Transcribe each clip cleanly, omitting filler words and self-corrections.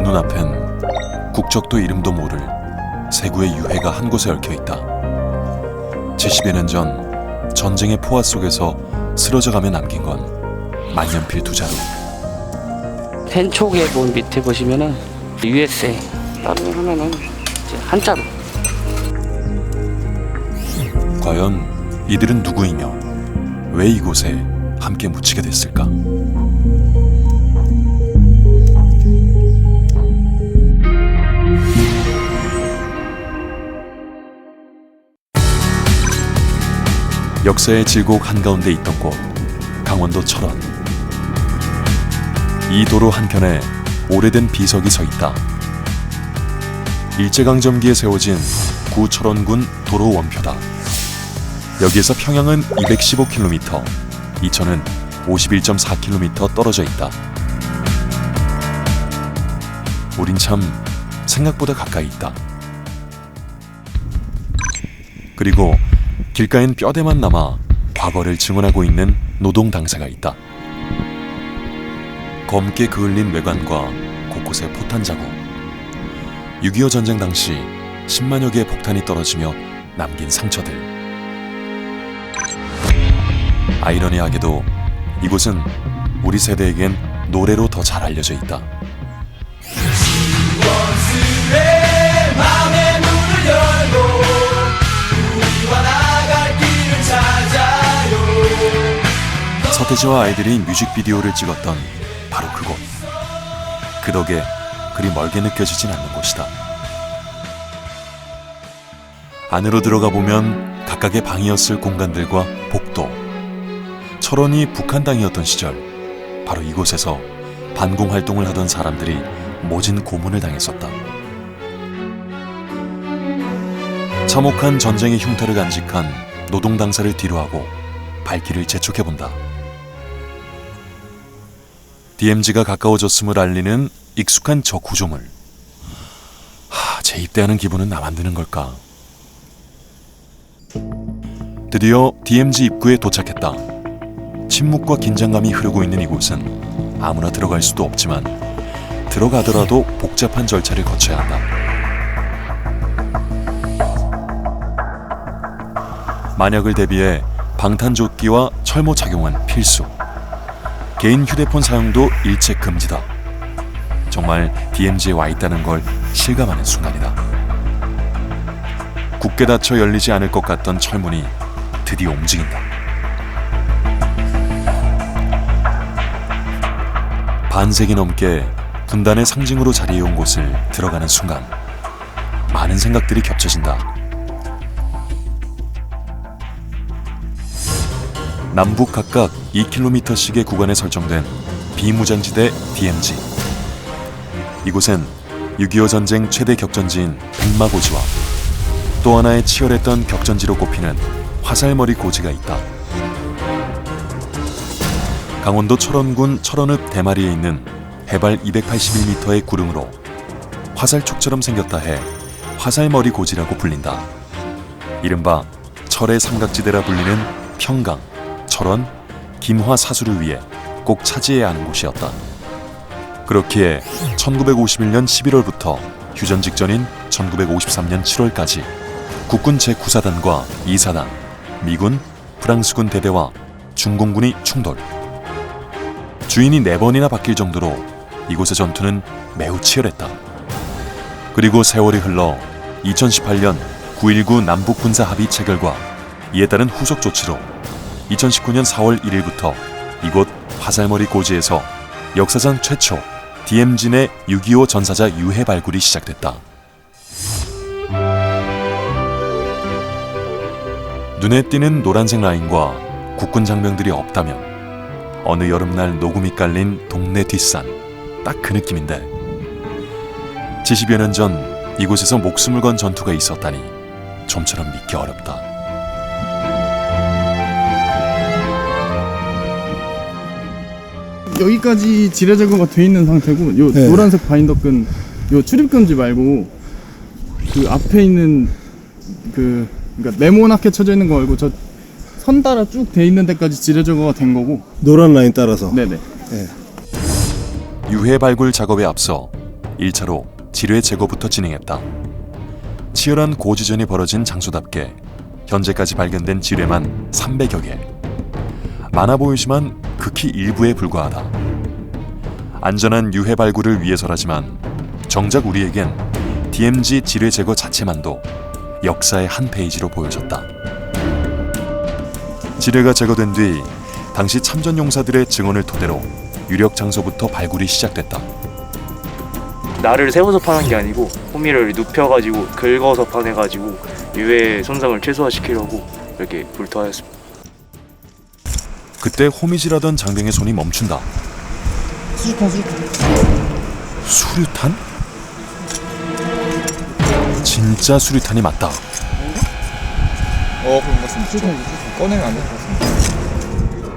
눈앞엔 국적도 이름도 모를 세구의 유해가 한 곳에 얽혀있다. 70여 년 전 전쟁의 포화 속에서 쓰러져가며 남긴 건 만년필 두 자루. 펜촉에 본 밑에 보시면은 USA 다른 하나는 이제 한자로. 과연 이들은 누구이며 왜 이곳에 함께 묻히게 됐을까? 역사의 질곡 한가운데 있던 곳, 강원도 철원. 이 도로 한켠에 오래된 비석이 서 있다. 일제강점기에 세워진 구 철원군 도로 원표다. 여기에서 평양은 215km, 이천은 51.4km 떨어져 있다. 우린 참 생각보다 가까이 있다. 그리고 길가엔 뼈대만 남아 과거를 증언하고 있는 노동 당사가 있다. 검게 그을린 외관과 곳곳에 포탄 자국. 6.25 전쟁 당시 10만여 개의 폭탄이 떨어지며 남긴 상처들. 아이러니하게도 이곳은 우리 세대에겐 노래로 더 잘 알려져 있다. 서태지와 아이들이 뮤직비디오를 찍었던 바로 그곳. 그 덕에 그리 멀게 느껴지진 않는 곳이다. 안으로 들어가 보면 각각의 방이었을 공간들과 복도. 철원이 북한 땅이었던 시절, 바로 이곳에서 반공 활동을 하던 사람들이 모진 고문을 당했었다. 참혹한 전쟁의 흉터를 간직한 노동 당사를 뒤로하고 발길을 재촉해본다. DMZ가 가까워졌음을 알리는 익숙한 저 구조물. 재입대하는 기분은 나만 드는 걸까? 드디어 DMZ 입구에 도착했다. 침묵과 긴장감이 흐르고 있는 이곳은 아무나 들어갈 수도 없지만 들어가더라도 복잡한 절차를 거쳐야 한다. 만약을 대비해 방탄조끼와 철모 착용은 필수. 개인 휴대폰 사용도 일체 금지다. 정말 DMZ에 와 있다는 걸 실감하는 순간이다. 굳게 닫혀 열리지 않을 것 같던 철문이 드디어 움직인다. 반세기 넘게 분단의 상징으로 자리해온 곳을 들어가는 순간 많은 생각들이 겹쳐진다. 남북 각각 2km씩의 구간에 설정된 비무장지대 DMZ. 이곳엔 6.25 전쟁 최대 격전지인 백마고지와 또 하나의 치열했던 격전지로 꼽히는 화살머리 고지가 있다. 강원도 철원군 철원읍 대마리에 있는 해발 281m의 구릉으로 화살촉처럼 생겼다 해 화살머리 고지라고 불린다. 이른바 철의 삼각지대라 불리는 평강, 철원, 김화 사수를 위해 꼭 차지해야 하는 곳이었다. 그렇기에 1951년 11월부터 휴전 직전인 1953년 7월까지 국군 제9사단과 2사단, 미군, 프랑스군 대대와 중공군이 충돌. 주인이 4번이나 바뀔 정도로 이곳의 전투는 매우 치열했다. 그리고 세월이 흘러 2018년 9.19 남북군사합의 체결과 이에 따른 후속 조치로 2019년 4월 1일부터 이곳 화살머리 고지에서 역사상 최초 DMZ 내 6.25 전사자 유해 발굴이 시작됐다. 눈에 띄는 노란색 라인과 국군 장병들이 없다면 어느 여름날 녹음이 깔린 동네 뒷산, 딱 그 느낌인데 70여 년 전 이곳에서 목숨을 건 전투가 있었다니 좀처럼 믿기 어렵다. 여기까지 지뢰 제거가 돼 있는 상태고 요 네. 노란색 바인더끈 요 출입금지 말고 그 앞에 있는 그러니까 네모나게 쳐져 있는 거 말고 저 선 따라 쭉 돼 있는 데까지 지뢰 제거가 된 거고. 노란 라인 따라서. 네네. 네. 유해 발굴 작업에 앞서 1차로 지뢰 제거부터 진행했다. 치열한 고지전이 벌어진 장소답게 현재까지 발견된 지뢰만 300여 개. 많아 보이지만 극히 일부에 불과하다. 안전한 유해 발굴을 위해서라지만 정작 우리에겐 DMZ 지뢰 제거 자체만도 역사의 한 페이지로 보여졌다. 지뢰가 제거된 뒤 당시 참전용사들의 증언을 토대로 유력 장소부터 발굴이 시작됐다. 날을 세워서 파는 게 아니고 호미를 눕혀가지고 긁어서 파내가지고 유해 손상을 최소화시키려고 이렇게 불토하였습니다. 그때 호미질하던 장병의 손이 멈춘다. 수류탄. 수류탄? 진짜 수류탄이 맞다. 그런 거 수류탄 꺼내면 안 될 것 같습니다.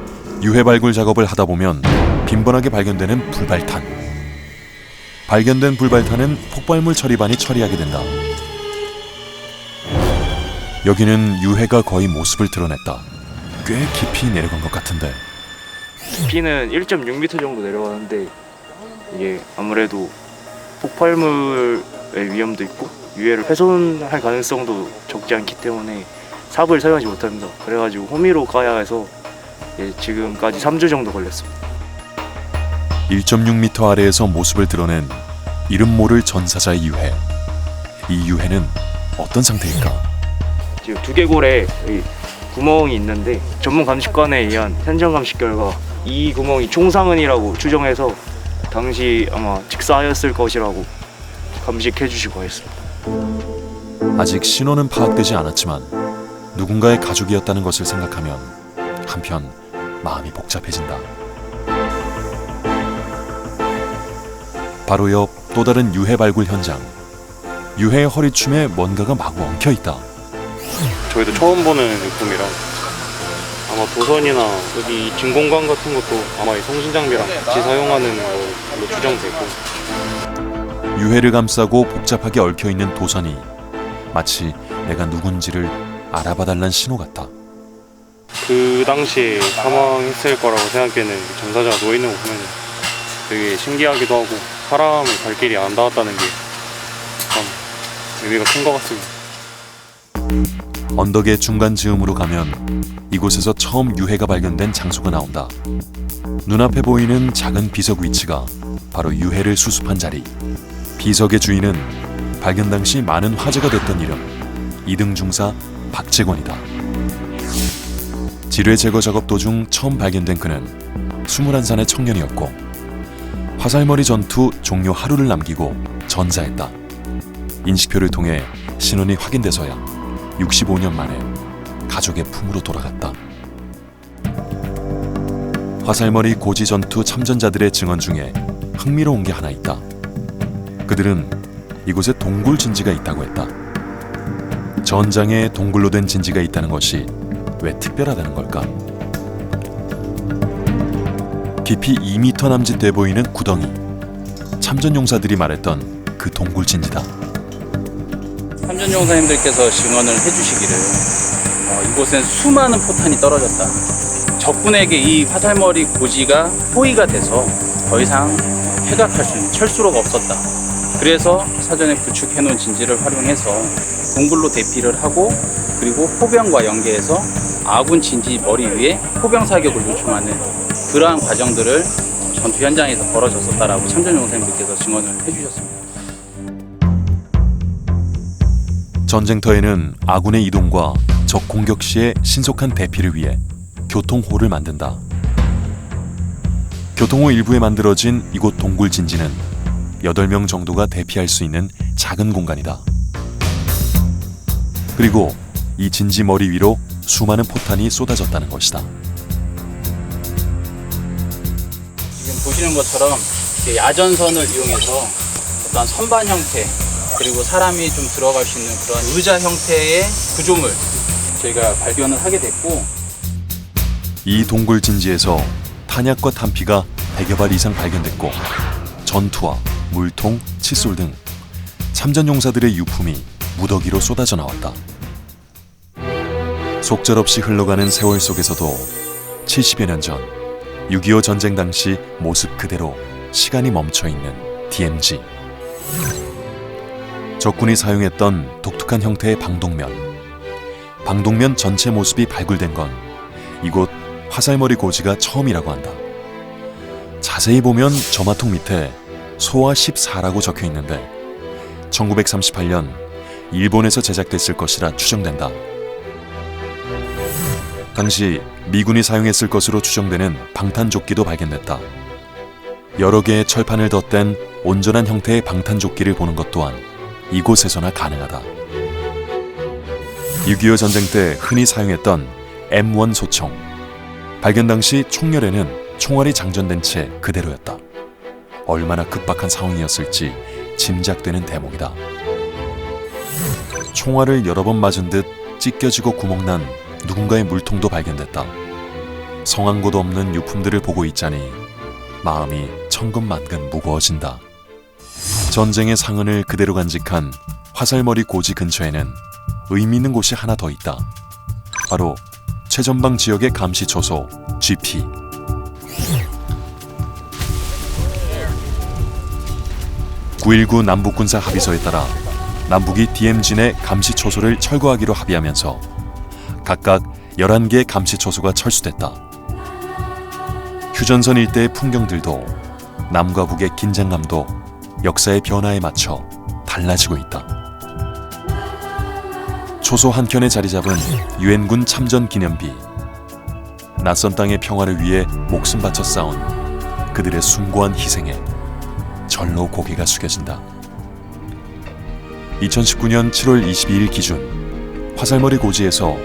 유해 발굴 작업을 하다 보면 빈번하게 발견되는 불발탄. 발견된 불발탄은 폭발물 처리반이 처리하게 된다. 여기는 유해가 거의 모습을 드러냈다. 꽤 깊이 내려간 것 같은데. 깊이는 1.6m 정도 내려가는데 이게 아무래도 폭발물의 위험도 있고 유해를 훼손할 가능성도 적지 않기 때문에 삽을 사용하지 못합니다. 그래가지고 호미로 까야 해서 지금까지 3주 정도 걸렸습니다. 1.6m 아래에서 모습을 드러낸 이름 모를 전사자의 유해. 이 유해는 어떤 상태일까? 지금 두개골에 구멍이 있는데 전문 감식관에 의한 현장 감식 결과 이 구멍이 총상흔이라고 추정해서 당시 아마 직사하였을 것이라고 감식해 주시고 했습니다. 아직 신원은 파악되지 않았지만 누군가의 가족이었다는 것을 생각하면 한편 마음이 복잡해진다. 바로 옆 또 다른 유해 발굴 현장. 유해의 허리춤에 뭔가가 마구 엉켜있다. 저희도 처음 보는 제품이라 아마 도선이나 여기 진공관 같은 것도 아마 이 성신장비랑 같이 사용하는 걸로 추정되고, 유해를 감싸고 복잡하게 얽혀있는 도선이 마치 내가 누군지를 알아봐달란 신호 같다. 그 당시에 사망했을 거라고 생각되는 전사자가 누워있는 거 보면 되게 신기하기도 하고 사람의 발길이 안 닿았다는 게 참 의미가 큰 것 같습니다. 언덕의 중간 즈음으로 가면 이곳에서 처음 유해가 발견된 장소가 나온다. 눈앞에 보이는 작은 비석 위치가 바로 유해를 수습한 자리. 비석의 주인은 발견 당시 많은 화제가 됐던 이름, 2등 중사 박재권이다. 지뢰 제거 작업 도중 처음 발견된 그는 21살의 청년이었고 화살머리 전투 종료 하루를 남기고 전사했다. 인식표를 통해 신원이 확인돼서야 65년 만에 가족의 품으로 돌아갔다. 화살머리 고지 전투 참전자들의 증언 중에 흥미로운 게 하나 있다. 그들은 이곳에 동굴 진지가 있다고 했다. 전장에 동굴로 된 진지가 있다는 것이 왜 특별하다는 걸까? 깊이 2m 남짓 돼 보이는 구덩이. 참전용사들이 말했던 그 동굴 진지다. 참전용사님들께서 증언을 해주시기를 이곳엔 수많은 포탄이 떨어졌다. 적군에게 이 화살머리 고지가 포위가 돼서 더 이상 회각할 수 있는 철수로가 없었다. 그래서 사전에 구축해놓은 진지를 활용해서 동굴로 대피를 하고 그리고 포병과 연계해서 아군 진지 머리 위에 포병 사격을 요청하는 그러한 과정들을 전투 현장에서 벌어졌었다라고 참전용사님들께서 증언을 해주셨습니다. 전쟁터에는 아군의 이동과 적 공격 시의 신속한 대피를 위해 교통호를 만든다. 교통호 일부에 만들어진 이곳 동굴 진지는 8명 정도가 대피할 수 있는 작은 공간이다. 그리고 이 진지 머리 위로 수많은 포탄이 쏟아졌다는 것이다. 지금 보시는 것처럼 이렇게 야전선을 이용해서 어떤 선반 형태 그리고 사람이 좀 들어갈 수 있는 그런 의자 형태의 구조물 저희가 발견을 하게 됐고, 이 동굴 진지에서 탄약과 탄피가 100여 발 이상 발견됐고 전투화, 물통, 칫솔 등 참전용사들의 유품이 무더기로 쏟아져 나왔다. 속절없이 흘러가는 세월 속에서도 70여 년 전 6.25 전쟁 당시 모습 그대로 시간이 멈춰있는 DMZ. 적군이 사용했던 독특한 형태의 방독면 전체 모습이 발굴된 건 이곳 화살머리 고지가 처음이라고 한다. 자세히 보면 점화통 밑에 소화 14라고 적혀 있는데 1938년 일본에서 제작됐을 것이라 추정된다. 당시 미군이 사용했을 것으로 추정되는 방탄조끼도 발견됐다. 여러 개의 철판을 덧댄 온전한 형태의 방탄조끼를 보는 것 또한 이곳에서나 가능하다. 6.25 전쟁 때 흔히 사용했던 M1 소총. 발견 당시 총열에는 총알이 장전된 채 그대로였다. 얼마나 급박한 상황이었을지 짐작되는 대목이다. 총알을 여러 번 맞은 듯 찢겨지고 구멍난 누군가의 물통도 발견됐다. 성항고도 없는 유품들을 보고 있자니 마음이 천근만근 무거워진다. 전쟁의 상흔을 그대로 간직한 화살머리 고지 근처에는 의미 있는 곳이 하나 더 있다. 바로 최전방 지역의 감시 초소 GP. (9.19) 남북군사 합의서에 따라 남북이 DMZ 내 감시 초소를 철거하기로 합의하면서 각각 11개의 감시 초소가 철수됐다. 휴전선 일대의 풍경들도 남과 북의 긴장감도 역사의 변화에 맞춰 달라지고 있다. 초소 한켠에 자리 잡은 유엔군 참전 기념비. 낯선 땅의 평화를 위해 목숨 바쳐 싸운 그들의 숭고한 희생에 절로 고개가 숙여진다. 2019년 7월 22일 기준 화살머리 고지에서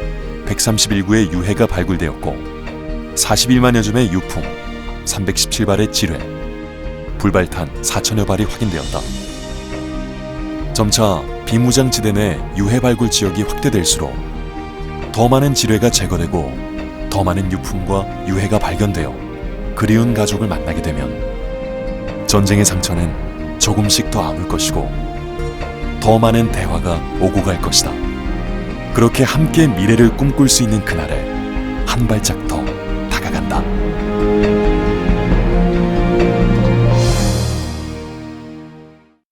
131구의 유해가 발굴되었고 41만여 줌의 유품, 317발의 지뢰, 불발탄 4천여 발이 확인되었다. 점차 비무장지대 내 유해 발굴 지역이 확대될수록 더 많은 지뢰가 제거되고 더 많은 유품과 유해가 발견되어 그리운 가족을 만나게 되면 전쟁의 상처는 조금씩 더 아물 것이고 더 많은 대화가 오고 갈 것이다. 그렇게 함께 미래를 꿈꿀 수 있는 그날에 한 발짝 더